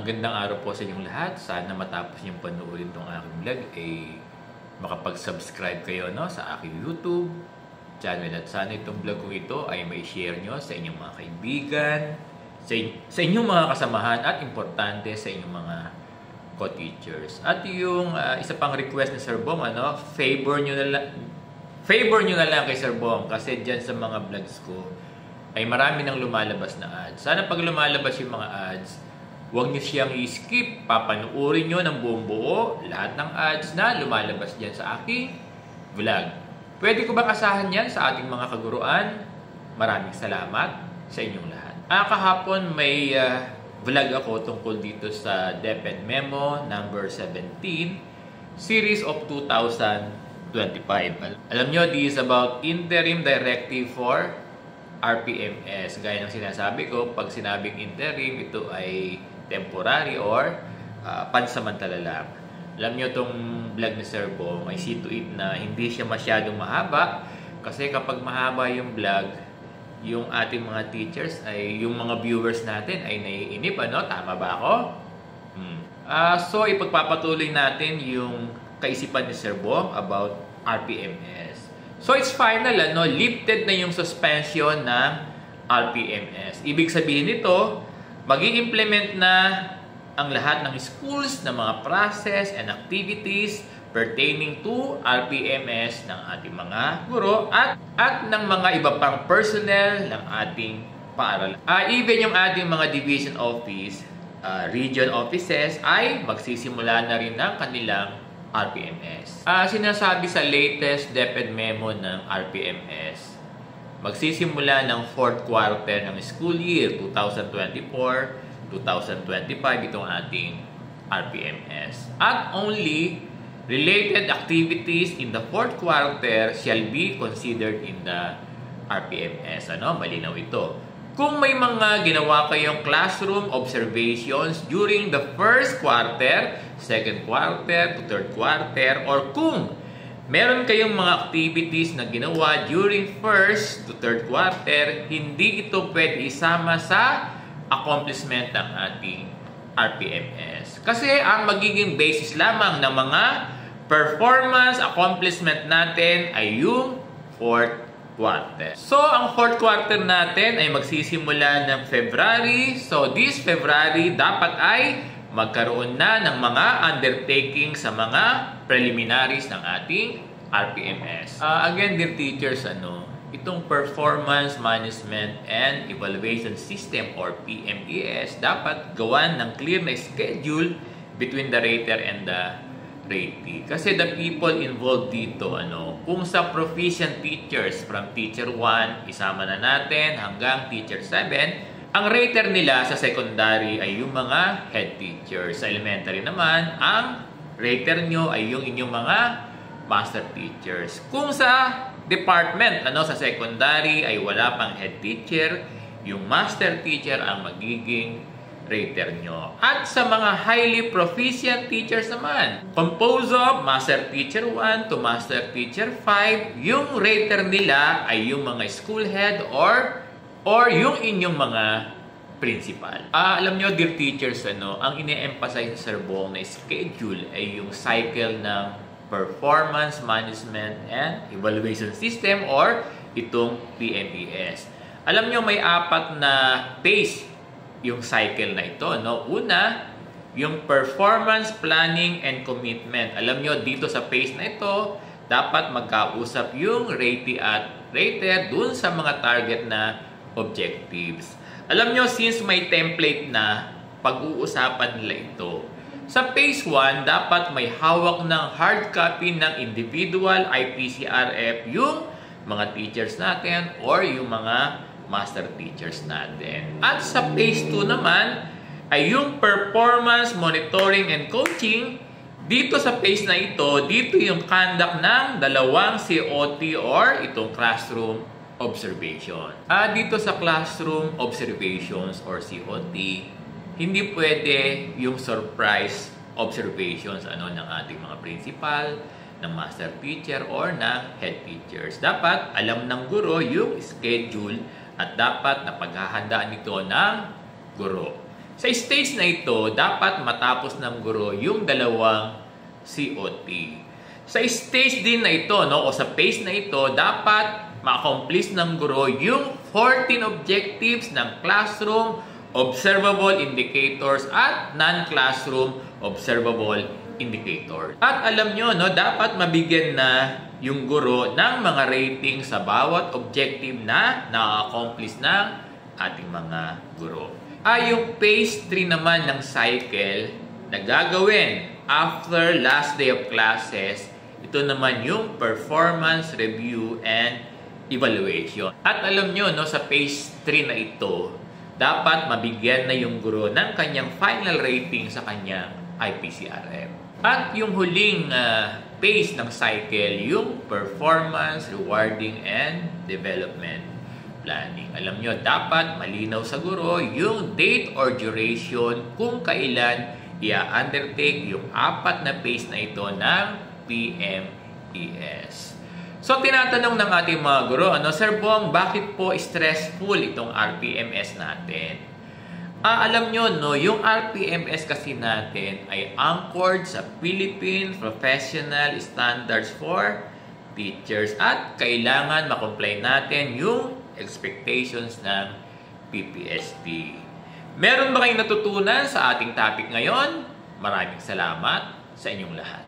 Gandang araw po sa inyong lahat. Sana matapos niyong panoorin itong aking vlog, makapag-subscribe kayo sa aking YouTube channel. At sana itong vlog ko ito ay may share nyo sa inyong mga kaibigan, sa inyong mga kasamahan, at importante sa inyong mga co-teachers. At yung isa pang request ni Sir Bong, favor nyo na lang kay Sir Bong, kasi dyan sa mga vlogs ko ay marami nang lumalabas na ads. Sana pag lumalabas yung mga ads, huwag nyo siyang i-skip. Papanuorin nyo ng buong buo lahat ng ads na lumalabas dyan sa aking vlog. Pwede ko bang asahan yan sa ating mga kaguruan? Maraming salamat sa inyong lahat. Kahapon may vlog ako tungkol dito sa DepEd Memo number 17, series of 2025. Alam nyo, this is about interim directive for RPMS. Gaya ng sinasabi ko, pag sinabing interim, ito ay temporary or pansamantala lang. Alam nyo, itong vlog ni Sir Bong, I see to it na hindi siya masyadong mahaba, kasi kapag mahaba yung vlog, yung ating mga teachers, yung mga viewers natin ay naiinip. Tama ba ako? So, ipagpapatuloy natin yung kaisipan ni Sir Bong about RPMS. So, it's final, lifted na yung suspension ng RPMS. Ibig sabihin nito, mag-i-implement na ang lahat ng schools ng mga process and activities pertaining to RPMS ng ating mga guro at ng mga iba pang personnel ng ating paaralan. Even yung ating mga division office, region offices ay magsisimula na rin ng kanilang RPMS. Sinasabi sa latest DepEd Memo ng RPMS, magsisimula ng 4th quarter ng school year 2024-2025 itong ating RPMS. At only related activities in the 4th quarter shall be considered in the RPMS. Malinaw ito. Kung may mga ginawa kayong classroom observations during the 1st quarter, 2nd quarter to 3rd quarter, or kung meron kayong mga activities na ginawa during 1st to 3rd quarter, hindi ito pwede isama sa accomplishment ng ating RPMS. Kasi ang magiging basis lamang ng mga performance accomplishment natin ay yung 4th quarter. So, ang 4th quarter natin ay magsisimula ng February. So, this February dapat ay magkaroon na ng mga undertaking sa mga preliminaries ng ating RPMS. Again, dear teachers, itong Performance Management and Evaluation System or PMES dapat gawan ng clear na schedule between the rater and the ratee. Kasi the people involved dito, kung sa proficient teachers from teacher 1, isama na natin hanggang teacher 7, ang rater nila sa secondary ay yung mga head teachers. Sa elementary naman, ang rater nyo ay yung inyong mga master teachers. Kung sa department, sa secondary ay wala pang head teacher, yung master teacher ang magiging rater nyo. At sa mga highly proficient teachers naman, composed of master teacher 1 to master teacher 5, yung rater nila ay yung mga school head or yung inyong mga principal. Alam nyo, dear teachers, ang ine-emphasize sa Sir Bong na schedule ay yung cycle ng Performance Management and Evaluation System or itong PMES. Alam nyo, may 4 na phase yung cycle na ito. Una, yung Performance Planning and Commitment. Alam nyo, dito sa phase na ito, dapat magkausap yung ratee at rater dun sa mga target na objectives. Alam nyo, since may template na, pag-uusapan nila ito. Sa phase 1, dapat may hawak ng hard copy ng individual IPCRF yung mga teachers natin or yung mga master teachers natin. At sa phase 2 naman, ay yung performance monitoring and coaching. Dito sa phase na ito, dito yung conduct ng 2 COT or itong classroom observation. Dito sa classroom observations or COT, hindi pwede yung surprise observations ng ating mga principal, ng master teacher, or ng head teachers. Dapat alam ng guro yung schedule at dapat napaghahandaan ito ng guro. Sa stage na ito, dapat matapos ng guro yung dalawang COT. Sa stage din na ito, no, o sa phase na ito, dapat ma-accomplish ng guro yung 14 objectives ng classroom observable indicators at non-classroom observable indicators. At alam nyo, no, dapat mabigyan na yung guro ng mga rating sa bawat objective na na-accomplish ng ating mga guro. Yung phase 3 naman ng cycle na gagawin after last day of classes, ito naman yung performance review and evaluation. At alam nyo, no, sa phase 3 na ito, dapat mabigyan na yung guro ng kanyang final rating sa kanyang IPCRM. At yung huling phase ng cycle, yung performance, rewarding, and development planning. Alam nyo, dapat malinaw sa guro yung date or duration kung kailan i-undertake yung 4 na phase na ito ng PMES. So, tinatanong ng ating mga guro, Sir Bong, bakit po stressful itong RPMS natin? Alam nyo, no, yung RPMS kasi natin ay anchored sa Philippine Professional Standards for Teachers at kailangan makomply natin yung expectations ng PPST. Meron ba kayong natutunan sa ating topic ngayon? Maraming salamat sa inyong lahat.